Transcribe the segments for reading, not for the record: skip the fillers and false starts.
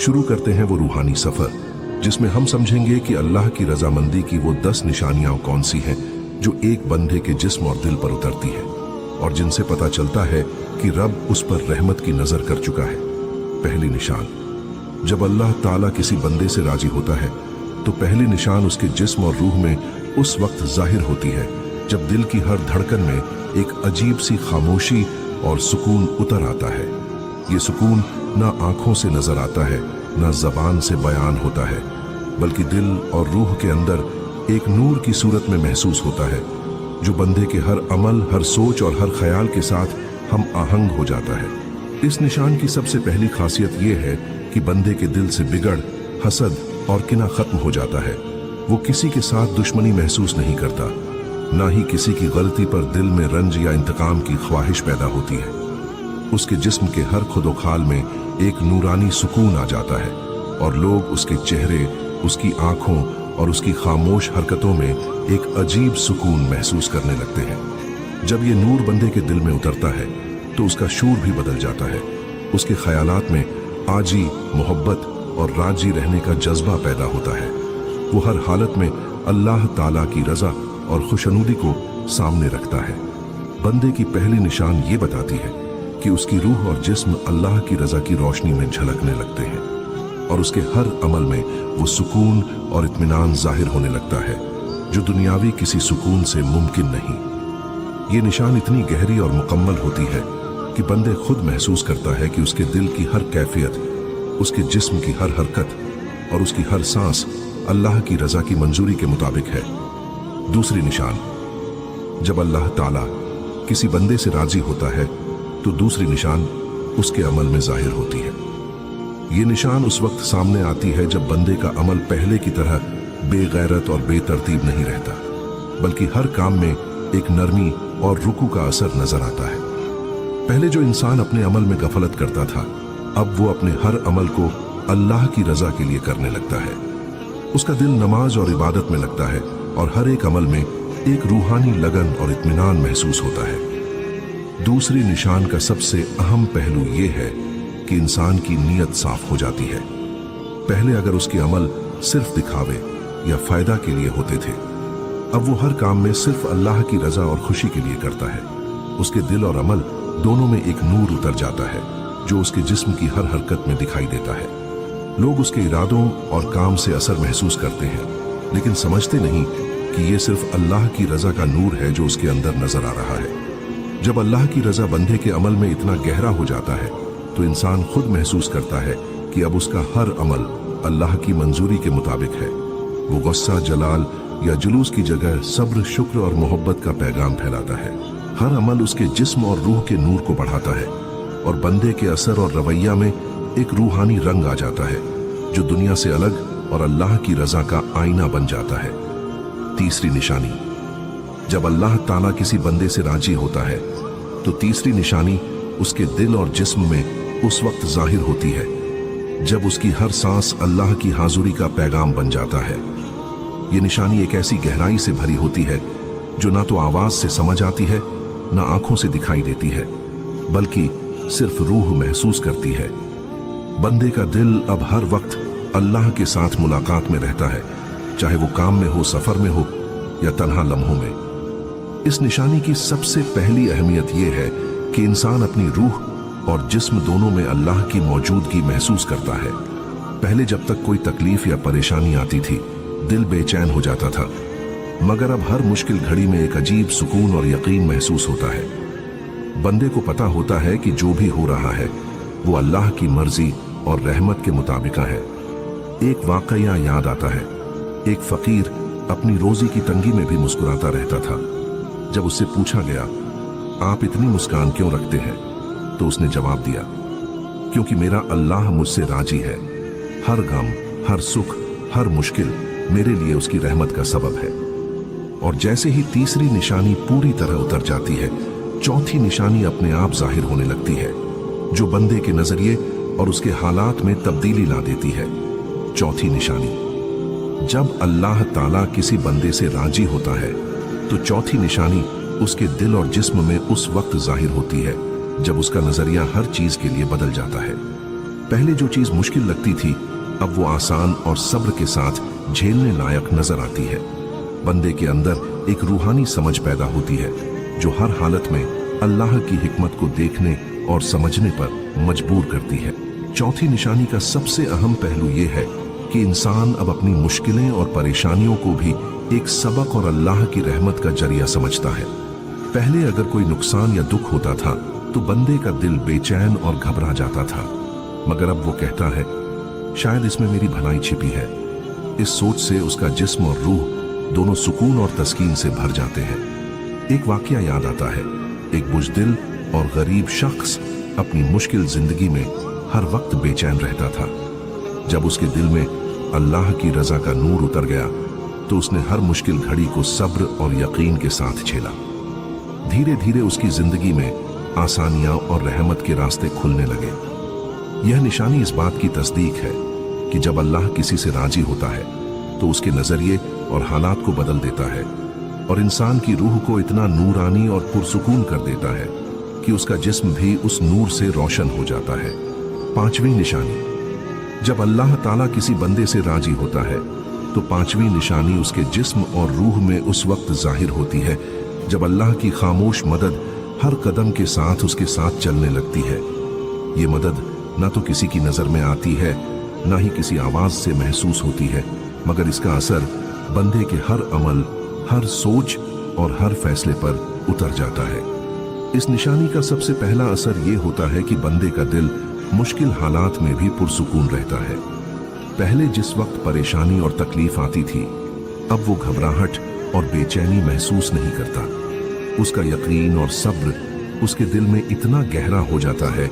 शुरू करते हैं वो रूहानी सफर, जिसमें हम समझेंगे कि अल्लाह की रजामंदी की वो 10 निशानियां कौन सी हैं जो एक बंदे के जिस्म और दिल पर उतरती है और जिनसे पता चलता है कि रब उस पर रहमत की नजर कर चुका है। पहली निशान, जब अल्लाह ताला किसी बंदे से राजी होता है तो पहली निशान उसके जिस्म और रूह में उस वक्त जाहिर होती है जब दिल की हर धड़कन में एक अजीब सी खामोशी और सुकून उतर आता है। ये सुकून ना आंखों से नजर आता है, ना जबान से बयान होता है, बल्कि दिल और रूह के अंदर एक नूर की सूरत में महसूस होता है जो बंदे के हर अमल, हर सोच और हर ख्याल के साथ हम आहंग हो जाता है। इस निशान की सबसे पहली खासियत ये है कि बंदे के दिल से बिगड़, हसद और किना खत्म हो जाता है। वो किसी के साथ दुश्मनी महसूस नहीं करता, ना ही किसी की गलती पर दिल में रंज या इंतकाम की ख्वाहिश पैदा होती है। उसके जिस्म के हर खुदोखाल में एक नूरानी सुकून आ जाता है और लोग उसके चेहरे, उसकी आंखों और उसकी खामोश हरकतों में एक अजीब सुकून महसूस करने लगते हैं। जब ये नूर बंदे के दिल में उतरता है तो उसका शूर भी बदल जाता है। उसके ख्यालात में आजी, मोहब्बत और राजी रहने का जज्बा पैदा होता है। वो हर हालत में अल्लाह ताला की रजा और खुशनुदी को सामने रखता है। बंदे की पहली निशान ये बताती है कि उसकी रूह और जिस्म अल्लाह की रजा की रोशनी में झलकने लगते हैं और उसके हर अमल में वो सुकून और इत्मीनान जाहिर होने लगता है जो दुनियावी किसी सुकून से मुमकिन नहीं। ये निशान इतनी गहरी और मुकम्मल होती है कि बंदे खुद महसूस करता है कि उसके दिल की हर कैफियत, उसके जिस्म की हर हरकत और उसकी हर सांस अल्लाह की रजा की मंजूरी के मुताबिक है। दूसरी निशान, जब अल्लाह ताला किसी बंदे से राजी होता है तो दूसरी निशान उसके अमल में जाहिर होती है। ये निशान उस वक्त सामने आती है जब बंदे का अमल पहले की तरह बेगैरत और बेतरतीब नहीं रहता, बल्कि हर काम में एक नरमी और रुकू का असर नजर आता है। पहले जो इंसान अपने अमल में गफलत करता था, अब वो अपने हर अमल को अल्लाह की रजा के लिए करने लगता है। उसका दिल नमाज और इबादत में लगता है और हर एक अमल में एक रूहानी लगन और इत्मीनान महसूस होता है। दूसरी निशान का सबसे अहम पहलू ये है कि इंसान की नीयत साफ हो जाती है। पहले अगर उसके अमल सिर्फ दिखावे या फायदा के लिए होते थे, अब वो हर काम में सिर्फ अल्लाह की रजा और खुशी के लिए करता है। उसके दिल और अमल दोनों में एक नूर उतर जाता है जो उसके जिस्म की हर हरकत में दिखाई देता है। लोग उसके इरादों और काम से असर महसूस करते हैं, लेकिन समझते नहीं कि ये सिर्फ अल्लाह की रजा का नूर है जो उसके अंदर नजर आ रहा है। जब अल्लाह की रजा बंदे के अमल में इतना गहरा हो जाता है तो इंसान खुद महसूस करता है कि अब उसका हर अमल अल्लाह की मंजूरी के मुताबिक है। वो गुस्सा, जलाल या जुलूस की जगह सब्र, शुक्र और मोहब्बत का पैगाम फैलाता है। हर अमल उसके जिस्म और रूह के नूर को बढ़ाता है और बंदे के असर और रवैया में एक रूहानी रंग आ जाता है जो दुनिया से अलग और अल्लाह की रजा का आईना बन जाता है। तीसरी निशानी, जब अल्लाह ताला किसी बंदे से राजी होता है तो तीसरी निशानी उसके दिल और जिस्म में उस वक्त जाहिर होती है जब उसकी हर सांस अल्लाह की हाजुरी का पैगाम बन जाता है। ये निशानी एक ऐसी गहराई से भरी होती है जो ना तो आवाज से समझ आती है, ना आंखों से दिखाई देती है, बल्कि सिर्फ रूह महसूस करती है। बंदे का दिल अब हर वक्त अल्लाह के साथ मुलाकात में रहता है, चाहे वो काम में हो, सफर में हो या तन्हा लम्हों में। इस निशानी की सबसे पहली अहमियत यह है कि इंसान अपनी रूह और जिस्म दोनों में अल्लाह की मौजूदगी महसूस करता है। पहले जब तक कोई तकलीफ या परेशानी आती थी, दिल बेचैन हो जाता था, मगर अब हर मुश्किल घड़ी में एक अजीब सुकून और यकीन महसूस होता है। बंदे को पता होता है कि जो भी हो रहा है वो अल्लाह की मर्जी और रहमत के मुताबिक है। एक वाकया याद आता है। एक फकीर अपनी रोजी की तंगी में भी मुस्कुराता रहता था। जब उससे पूछा गया, आप इतनी मुस्कान क्यों रखते हैं, तो उसने जवाब दिया, क्योंकि मेरा अल्लाह मुझसे राजी है। हर गम, हर सुख, हर मुश्किल मेरे लिए उसकी रहमत का सबब है। और जैसे ही तीसरी निशानी पूरी तरह उतर जाती है, चौथी निशानी अपने आप जाहिर होने लगती है जो बंदे के नजरिए और उसके हालात में तब्दीली ला देती है। चौथी निशानी, जब अल्लाह ताला किसी बंदे से राजी होता है तो चौथी निशानी उसके दिल और जिस्म में उस वक्त जाहिर होती है जब उसका नजरिया हर चीज के लिए बदल जाता है। पहले जो चीज मुश्किल लगती थी अब वो आसान और सब्र के साथ झेलने लायक नजर आती है। बंदे के अंदर एक रूहानी समझ पैदा होती है जो हर हालत में अल्लाह की हिकमत को देखने और समझने पर मजबूर करती है। चौथी निशानी का सबसे अहम पहलू ये है कि इंसान अब अपनी मुश्किलें और परेशानियों को भी एक सबक और अल्लाह की रहमत का जरिया समझता है। पहले अगर कोई नुकसान या दुख होता था तो बंदे का दिल बेचैन और घबरा जाता था, मगर अब वो कहता है शायद इसमें मेरी भलाई छिपी है। इस सोच से उसका जिस्म और रूह दोनों सुकून और तस्कीन से भर जाते हैं। एक वाकया याद आता है, एक बुज़दिल और गरीब शख्स अपनी मुश्किल जिंदगी में हर वक्त बेचैन रहता था। जब उसके दिल में अल्लाह की रजा का नूर उतर गया तो उसने हर मुश्किल घड़ी को सब्र और यकीन के साथ झेला। धीरे धीरे उसकी जिंदगी में आसानियां और रहमत के रास्ते खुलने लगे। यह निशानी इस बात की तस्दीक है कि जब अल्लाह किसी से राजी होता है तो उसके नजरिए और हालात को बदल देता है और इंसान की रूह को इतना नूरानी और पुरसुकून कर देता है कि उसका जिस्म भी उस नूर से रोशन हो जाता है। पांचवी निशानी, जब अल्लाह ताला किसी बंदे से राजी होता है तो पांचवी निशानी उसके जिस्म और रूह में उस वक्त जाहिर होती है जब अल्लाह की खामोश मदद हर कदम के साथ उसके साथ चलने लगती है। ये मदद ना तो किसी की नजर में आती है ना ही किसी आवाज से महसूस होती है, मगर इसका असर बंदे के हर अमल, हर सोच और हर फैसले पर उतर जाता है। इस निशानी का सबसे पहला असर ये होता है कि बंदे का दिल मुश्किल हालात में भी पुरसुकून रहता है। पहले जिस वक्त परेशानी और तकलीफ आती थी अब वो घबराहट और बेचैनी महसूस नहीं करता। उसका यकीन और सब्र उसके दिल में इतना गहरा हो जाता है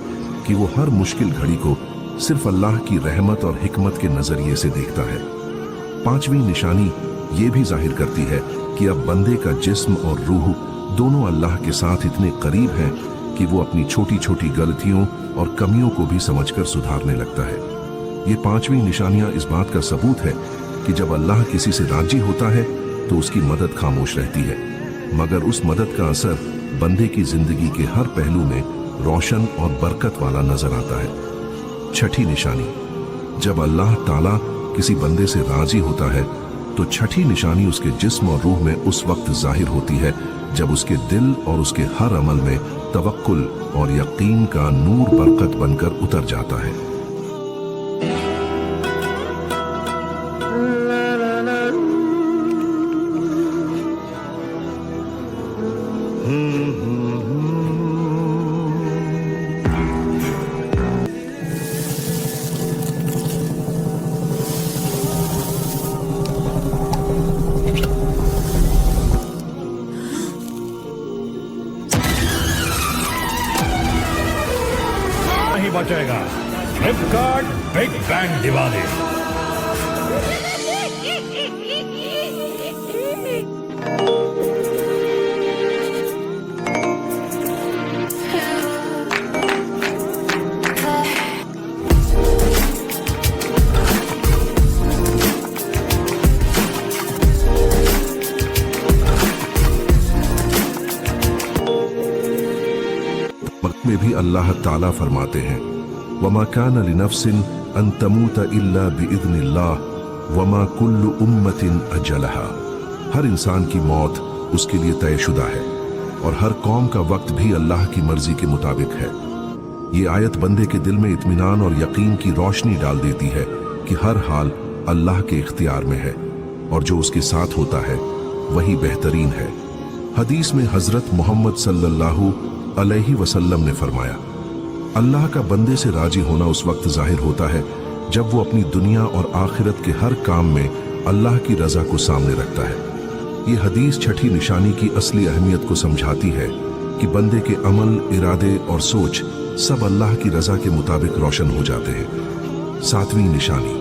कि वो हर मुश्किल घड़ी को सिर्फ अल्लाह की रहमत और हिकमत के नजरिए से देखता है। पांचवी निशानी ये भी जाहिर करती है कि अब बंदे का जिस्म और रूह दोनों अल्लाह के साथ इतने करीब हैं कि वो अपनी छोटी छोटी गलतियों और कमियों को भी समझकर सुधारने लगता है। ये पांचवी निशानियां इस बात का सबूत है कि जब अल्लाह किसी से राजी होता है तो उसकी मदद खामोश रहती है, मगर उस मदद का असर बंदे की जिंदगी के हर पहलू में रोशन और बरकत वाला नजर आता है। छठी निशानी, जब अल्लाह ताला किसी बंदे से राजी होता है तो छठी निशानी उसके जिस्म और रूह में उस वक्त जाहिर होती है जब उसके दिल और उसके हर अमल में तवक्कुल और यकीन का नूर बरकत बनकर उतर जाता है। नहीं बचेगा। Flipkart big bang Diwali. में भी अल्लाह ताला फरमाते हैं वमा कान लिनफ्सिन अन तमूत इल्ला बिइज़्निल्लाह वमा कुल्लु उम्मतिन अजलहा। हर इंसान की मौत उसके लिए तयशुदा है और हर कौम का वक्त भी अल्लाह की मर्जी के मुताबिक है। ये आयत बंदे के दिल में इत्मीनान और यकीन की रोशनी डाल देती है कि हर हाल अल्लाह के इख्तियार में है और जो उसके साथ होता है वही बेहतरीन है। हदीस में हजरत मोहम्मद सल्लल्लाहु अलैहि वसल्लम ने फरमाया, अल्लाह का बंदे से राजी होना उस वक्त जाहिर होता है जब वो अपनी दुनिया और आखिरत के हर काम में अल्लाह की रजा को सामने रखता है। ये हदीस छठी निशानी की असली अहमियत को समझाती है कि बंदे के अमल, इरादे और सोच सब अल्लाह की रजा के मुताबिक रोशन हो जाते हैं। सातवीं निशानी,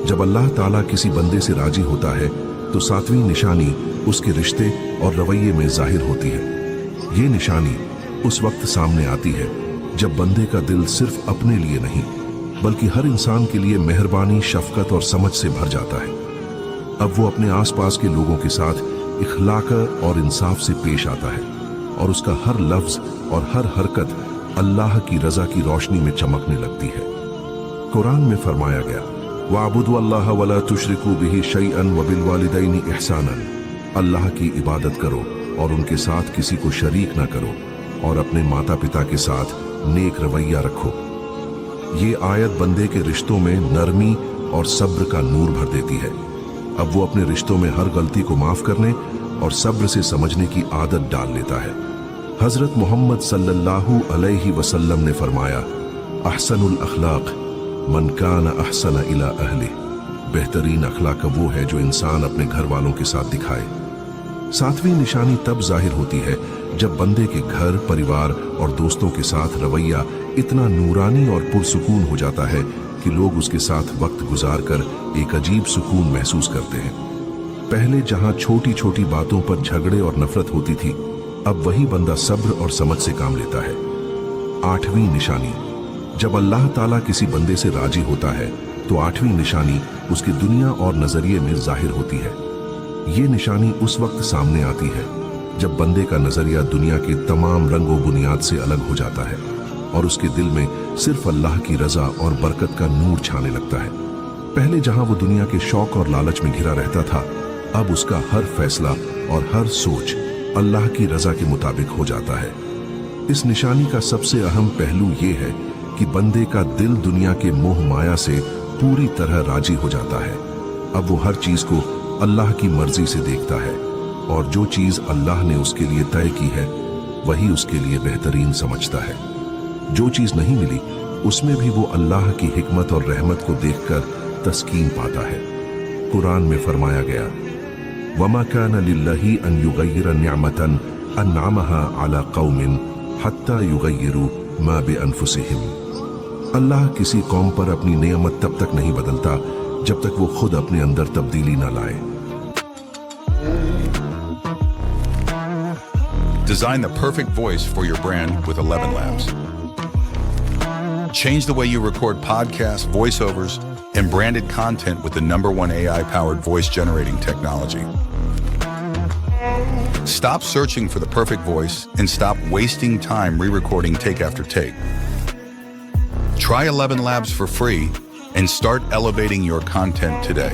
जब अल्लाह ताला किसी बंदे से राजी होता है तो सातवीं निशानी उसके रिश्ते और रवैये में जाहिर होती है। ये निशानी उस वक्त सामने आती है जब बंदे का दिल सिर्फ अपने लिए नहीं बल्कि हर इंसान के लिए मेहरबानी, शफकत और समझ से भर जाता है। अब वो अपने आसपास के लोगों के साथ इखलाक और इंसाफ से पेश आता है और उसका हर लफ्ज और हर हरकत अल्लाह की रजा की रोशनी में चमकने लगती है। कुरान में फरमाया गया, वाबुदु अल्लाह वला तुशरिकू बिही शैअन व बिल वालिदैनि इहसानन, अल्लाह की इबादत करो और उनके साथ किसी को शरीक ना करो और अपने माता पिता के साथ नेक रवैया रखो। ये आयत बंदे के रिश्तों में नरमी और सब्र का नूर भर देती है। अब वो अपने रिश्तों में हर गलती को माफ करने और सब्र से समझने की आदत डाल लेता है। हजरत मोहम्मद सल्लल्लाहु अलैहि वसल्लम ने फरमाया, अहसनुल अखलाक मन कान अहसन इला अहले, बेहतरीन अखलाक वो है जो इंसान अपने घर वालों के साथ दिखाए। सातवीं निशानी तब जाहिर होती है जब बंदे के घर, परिवार और दोस्तों के साथ रवैया इतना नूरानी और पुरसुकून हो जाता है कि लोग उसके साथ वक्त गुजारकर एक अजीब सुकून महसूस करते हैं। पहले जहां छोटी छोटी बातों पर झगड़े और नफरत होती थी, अब वही बंदा सब्र और समझ से काम लेता है। आठवीं निशानी, जब अल्लाह ताला किसी बंदे से राजी होता है तो आठवीं निशानी उसकी दुनिया और नजरिए में जाहिर होती है। ये निशानी उस वक्त सामने आती है जब बंदे का नजरिया दुनिया के तमाम रंगो बुनियाद से अलग हो जाता है और उसके दिल में सिर्फ अल्लाह की रजा और बरकत का नूर छाने लगता है। पहले जहां वो दुनिया के शौक और लालच में घिरा रहता था, अब उसका हर फैसला और हर सोच अल्लाह की रजा के मुताबिक हो जाता है। इस निशानी का सबसे अहम पहलू ये है कि बंदे का दिल दुनिया के मोह माया से पूरी तरह राजी हो जाता है। अब वो हर चीज को अल्लाह की मर्जी से देखता है और जो चीज अल्लाह ने उसके लिए तय की है वही उसके लिए बेहतरीन समझता है। जो चीज नहीं मिली उसमें भी वो अल्लाह की हिकमत और रहमत को देखकर तस्कीन पाता है। कुरान में फरमाया गया, वमा कान लिल्लाहि अन युगय्यिर निअमतन अनअमहा अला कौमिन हत्ता युगय्यिरू मा बिअनफुसिहिम। अल्लाह किसी कौम पर अपनी नेमत तब तक नहीं बदलता जब तक वो खुद अपने अंदर तब्दीली न लाए। Design the perfect voice for your brand with 11 Labs. Change the way you record podcasts, voiceovers, and branded content with the #1 AI-powered voice-generating technology. Stop searching for the perfect voice and stop wasting time re-recording take after take. Try 11 Labs for free and start elevating your content today.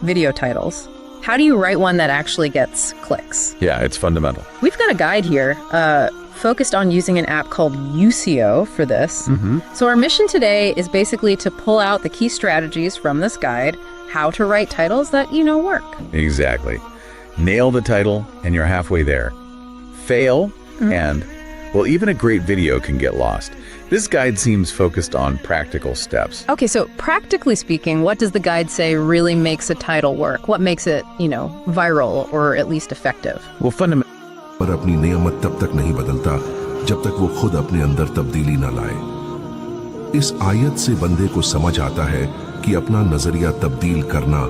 Video titles. How do you write one that actually gets clicks? Yeah, it's fundamental. We've got a guide here focused on using an app called Usio for this. So our mission today is basically to pull out the key strategies from this guide, how to write titles that you know work. Exactly. Nail the title and you're halfway there. Fail and, well, even a great video can get lost. This guide seems focused on practical steps. Okay, so practically speaking, what does the guide say really makes a title work? What makes it, viral or at least effective? Well, पर अपनी नेमत तब तक नहीं बदलता जब तक वो खुद अपने अंदर तब्दीली न लाए। इस आयत से बंदे को समझ आता है कि अपना नजरिया तब्दील करना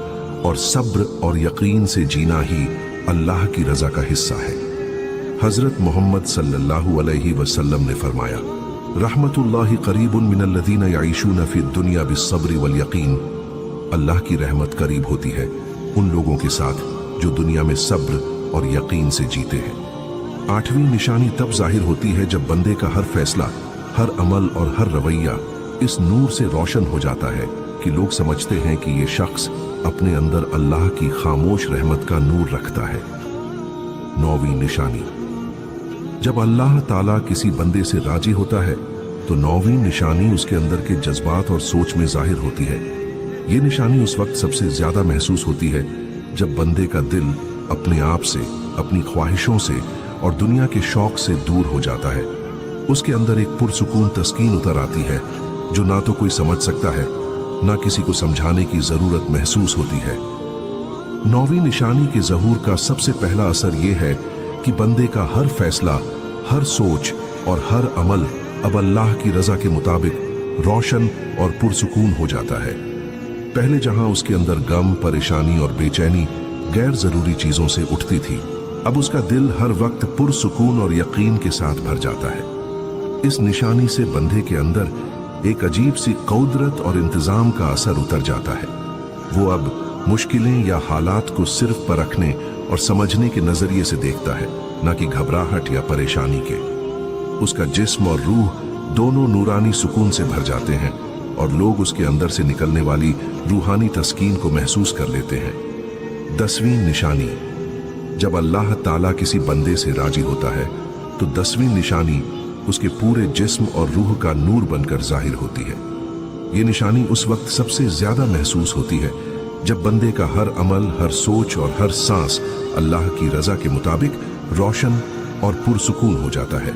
और सब्र और यकीन से जीना ही अल्लाह की रजा का हिस्सा है। हजरत मोहम्मद सल्लल्लाहु अलैहि वसल्लम ने फरमाया, रहमतुल्लाहि करीबुन मिनल्लज़ीना यईशूना फी दुनिया बिस्सब्र वल यकीन। अल्लाह की रहमत करीब होती है उन लोगों के साथ जो दुनिया में सब्र और यकीन से जीते हैं। आठवीं निशानी तब जाहिर होती है जब बंदे का हर फैसला, हर अमल और हर रवैया इस नूर से रोशन हो जाता है कि लोग समझते हैं कि ये शख्स अपने अंदर अल्लाह की खामोश रहमत का नूर रखता है। नौवीं निशानी, जब अल्लाह ताला किसी बंदे से राजी होता है तो नौवीं निशानी उसके अंदर के जज्बात और सोच में जाहिर होती है। ये निशानी उस वक्त सबसे ज्यादा महसूस होती है जब बंदे का दिल अपने आप से, अपनी ख्वाहिशों से और दुनिया के शौक से दूर हो जाता है। उसके अंदर एक पुरसुकून तस्कीन उतर आती है जो ना तो कोई समझ सकता है, ना किसी को समझाने की जरूरत महसूस होती है। नौवीं निशानी के ज़हूर का सबसे पहला असर यह है कि बंदे का हर फैसला, हर सोच और हर अमल अब अल्लाह की रजा के मुताबिक रोशन और पुरसुकून हो जाता है। पहले जहां उसके अंदर गम, परेशानी और बेचैनी गैर जरूरी चीजों से उठती थी, अब उसका दिल हर वक्त पुरसुकून और यकीन के साथ भर जाता है। इस निशानी से बंदे के अंदर एक अजीब सी कुदरत और इंतजाम का असर उतर जाता है। वो अब मुश्किलें या हालात को सिर्फ परखने और समझने के नजरिए से देखता है। न कि घबराहट या परेशानी के। उसका जिस्म और रूह दोनों नूरानी सुकून से भर जाते हैं और लोग उसके अंदर से निकलने वाली रूहानी तस्कीन को महसूस कर लेते हैं। 10वीं निशानी, जब अल्लाह ताला किसी बंदे से राजी होता है तो 10वीं निशानी उसके पूरे जिस्म और रूह का नूर बनकर जाहिर होती है। ये निशानी उस वक्त सबसे ज्यादा महसूस होती है जब बंदे का हर अमल, हर सोच और हर सांस अल्लाह की रजा के मुताबिक रोशन और पुरसुकून हो जाता है।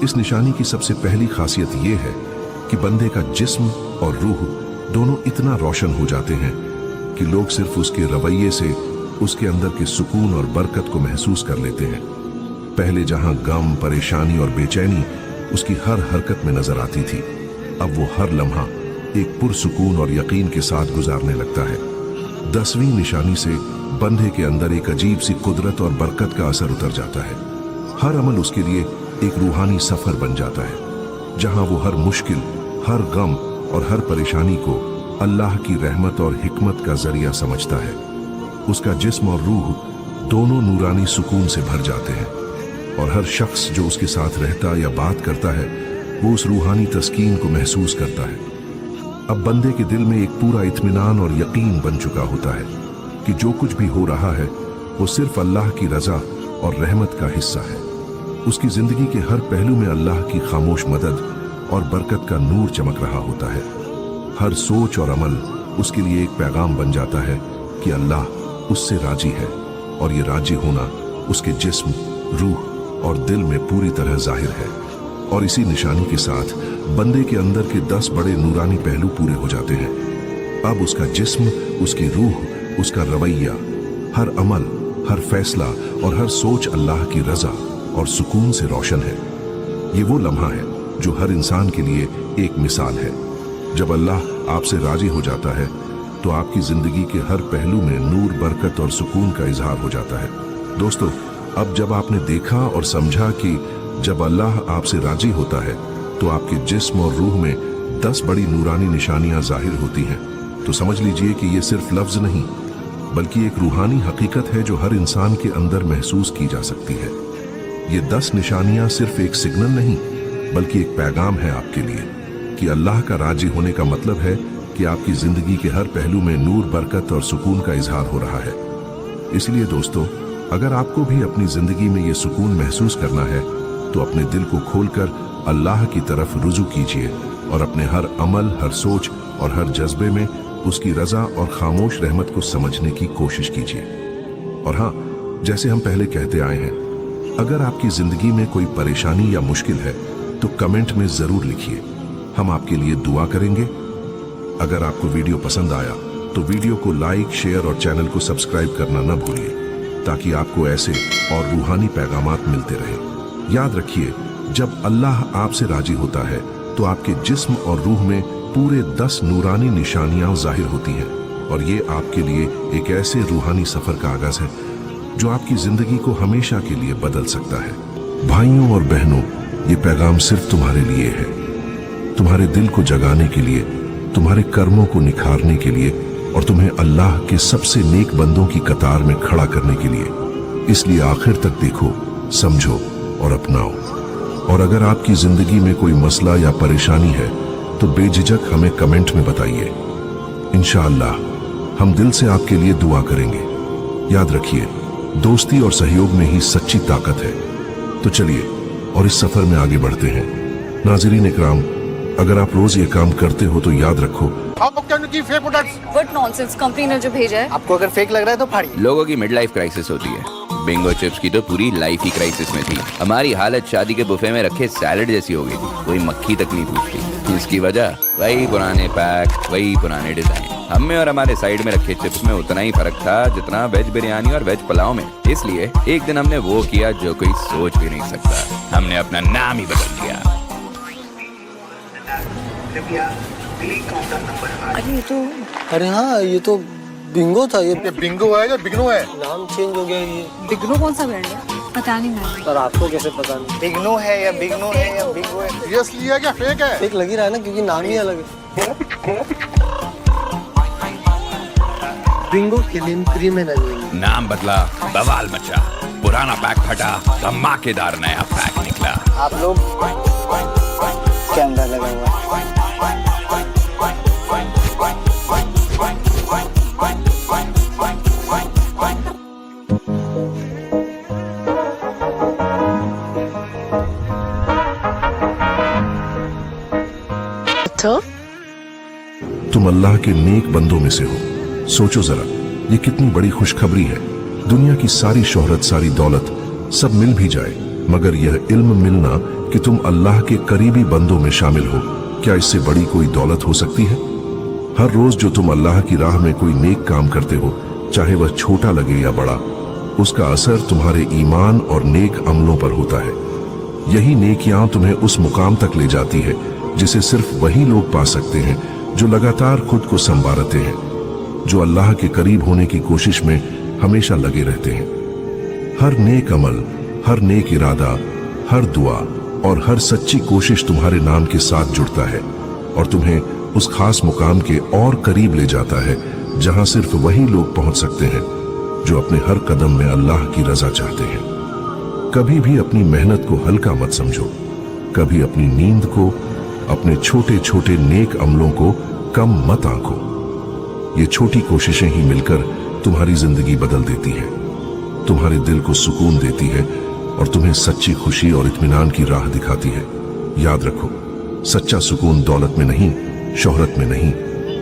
इस निशानी की सबसे पहली खासियत ये है कि बंदे का जिस्म और रूह दोनों इतना रोशन हो जाते हैं कि लोग सिर्फ उसके रवैये से उसके अंदर के सुकून और बरकत को महसूस कर लेते हैं। पहले जहां गम, परेशानी और बेचैनी उसकी हर हरकत में नजर आती थी, अब वो हर लम्हा एक पुरसुकून और यकीन के साथ गुजारने लगता है। 10वीं निशानी से बंदे के अंदर एक अजीब सी कुदरत और बरकत का असर उतर जाता है। हर अमल उसके लिए एक रूहानी सफर बन जाता है, जहां वो हर मुश्किल, हर गम और हर परेशानी को अल्लाह की रहमत और हिकमत का जरिया समझता है। उसका जिस्म और रूह दोनों नूरानी सुकून से भर जाते हैं और हर शख्स जो उसके साथ रहता या बात करता है वो उस रूहानी तस्कीन को महसूस करता है। अब बंदे के दिल में एक पूरा इत्मीनान और यकीन बन चुका होता है कि जो कुछ भी हो रहा है वो सिर्फ अल्लाह की रजा और रहमत का हिस्सा है। उसकी जिंदगी के हर पहलू में अल्लाह की खामोश मदद और बरकत का नूर चमक रहा होता है। हर सोच और अमल उसके लिए एक पैगाम बन जाता है कि अल्लाह उससे राजी है और ये राजी होना उसके जिस्म, रूह और दिल में पूरी तरह जाहिर है। और इसी निशानी के साथ बंदे के अंदर के 10 बड़े नूरानी पहलू पूरे हो जाते हैं। अब उसका जिस्म, उसकी रूह, उसका रवैया, हर अमल, हर फैसला और हर सोच अल्लाह की रजा और सुकून से रोशन है। ये वो लम्हा है जो हर इंसान के लिए एक मिसाल है। जब अल्लाह आपसे राजी हो जाता है तो आपकी जिंदगी के हर पहलू में नूर, बरकत और सुकून का इजहार हो जाता है। दोस्तों, अब जब आपने देखा और समझा कि जब अल्लाह आपसे राजी होता है तो आपके जिस्म और रूह में 10 बड़ी नूरानी निशानियां जाहिर होती हैं, तो समझ लीजिए कि ये सिर्फ लफ्ज नहीं बल्कि एक रूहानी हकीकत है जो हर इंसान के अंदर महसूस की जा सकती है। ये 10 निशानियां सिर्फ एक सिग्नल नहीं बल्कि एक पैगाम है आपके लिए कि अल्लाह का राजी होने का मतलब है कि आपकी जिंदगी के हर पहलू में नूर, बरकत और सुकून का इजहार हो रहा है। इसलिए दोस्तों, अगर आपको भी अपनी जिंदगी में ये सुकून महसूस करना है तो अपने दिल को खोलकर अल्लाह की तरफ रुजू कीजिए और अपने हर अमल, हर सोच और हर जज्बे में उसकी रजा और खामोश रहमत को समझने की कोशिश कीजिए। और हाँ, जैसे हम पहले कहते आए हैं, अगर आपकी जिंदगी में कोई परेशानी या मुश्किल है तो कमेंट में जरूर लिखिए, हम आपके लिए दुआ करेंगे। अगर आपको वीडियो पसंद आया तो वीडियो को लाइक, शेयर और चैनल को सब्सक्राइब करना न भूलिए ताकि आपको ऐसे और रूहानी पैगामात मिलते रहे। याद रखिए, जब अल्लाह आपसे राजी होता है तो आपके जिस्म और रूह में पूरे 10 नूरानी निशानियां जाहिर होती हैं और ये आपके लिए एक ऐसे रूहानी सफर का आगाज है जो आपकी जिंदगी को हमेशा के लिए बदल सकता है। भाइयों और बहनों, ये पैगाम सिर्फ तुम्हारे लिए है, तुम्हारे दिल को जगाने के लिए, तुम्हारे कर्मों को निखारने के लिए और तुम्हें अल्लाह के सबसे नेक बंदों की कतार में खड़ा करने के लिए। इसलिए आखिर तक देखो, समझो और अपनाओ। और अगर आपकी जिंदगी में कोई मसला या परेशानी है तो बेझिझक हमें कमेंट में बताइए। इंशाअल्लाह हम दिल से आपके लिए दुआ करेंगे। याद रखिए, दोस्ती और सहयोग में ही सच्ची ताकत है। तो चलिए और इस सफर में आगे बढ़ते हैं। नाज़रीन इकराम, अगर आप रोज ये काम करते हो तो याद रखो, What nonsense, कंपनी ने जो भेजा है। आपको अगर फेक लग रहा है तो फाड़िए। लोगों की मिड लाइफ क्राइसिस होती है, बिंगो चिप्स की तो पूरी लाइफ ही क्राइसिस में थी। हमारी हालत शादी के बुफे में रखे सैलड जैसी हो गई थी, कोई मक्खी तक नहीं पूछती। इसकी वजह वही पुराने पैक, वही पुराने डिजाइन। हम में और हमारे साइड में रखे चिप्स में उतना ही फर्क था जितना वेज बिरयानी और वेज पुलाव में। इसलिए एक दिन हमने वो किया जो कोई सोच भी नहीं सकता, हमने अपना नाम ही बदल दिया। अरे हाँ, ये तो बिंगो था। ये बिंगो है या बिगनो है? नाम चेंज हो गया। ये बिगनो कौन सा ब्रांड है? पता नहीं मैंने। पर आपको कैसे पता नहीं? बिगनो है या बिगनो है या बिंगो है? ये असली है क्या फेक है? फेक लग ही रहा है ना, क्योंकि नाम ही अलग है। बिंगो क्रीम है ना? नाम बदला, बवाल मचा, पुराना पैक फटा, धमाकेदार नया पैक निकला। आप लोग कैमरा लगा हुआ है। तुम अल्लाह के नेक बंदों में से हो। सोचो जरा, ये कितनी बड़ी खुशखबरी है। दुनिया की सारी शोहरत, सारी दौलत सब मिल भी जाए, मगर यह इल्म मिलना कि तुम अल्लाह के करीबी बंदों में शामिल हो, क्या इससे बड़ी कोई दौलत हो सकती है? हर रोज जो तुम अल्लाह की राह में कोई नेक काम करते हो, चाहे वह छोटा लगे या बड़ा, उसका असर तुम्हारे ईमान और नेक अमलों पर होता है। यही नेकियां तुम्हें उस मुकाम तक ले जाती है जिसे सिर्फ वही लोग पा सकते हैं जो लगातार खुद को संवारते हैं, जो अल्लाह के करीब होने की कोशिश में हमेशा लगे रहते हैं। हर नेक अमल, हर नेक इरादा, हर दुआ और हर सच्ची कोशिश तुम्हारे नाम के साथ जुड़ता है और तुम्हें उस खास मुकाम के और करीब ले जाता है जहां सिर्फ वही लोग पहुंच सकते हैं जो अपने हर कदम में अल्लाह की रजा चाहते हैं। कभी भी अपनी मेहनत को हल्का मत समझो, कभी अपनी नींद को, अपने छोटे छोटे नेक अमलों को कम मत आंको। ये छोटी कोशिशें ही मिलकर तुम्हारी जिंदगी बदल देती है, तुम्हारे दिल को सुकून देती है और तुम्हें सच्ची खुशी और इत्मीनान की राह दिखाती है। याद रखो, सच्चा सुकून दौलत में नहीं, शोहरत में नहीं,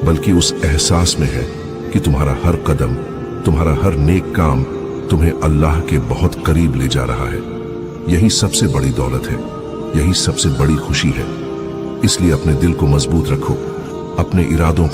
बल्कि उस एहसास में है कि तुम्हारा हर कदम, तुम्हारा हर नेक काम तुम्हें अल्लाह के बहुत करीब ले जा रहा है। यही सबसे बड़ी दौलत है, यही सबसे बड़ी खुशी है। इसलिए अपने दिल को मजबूत रखो, अपने इरादों को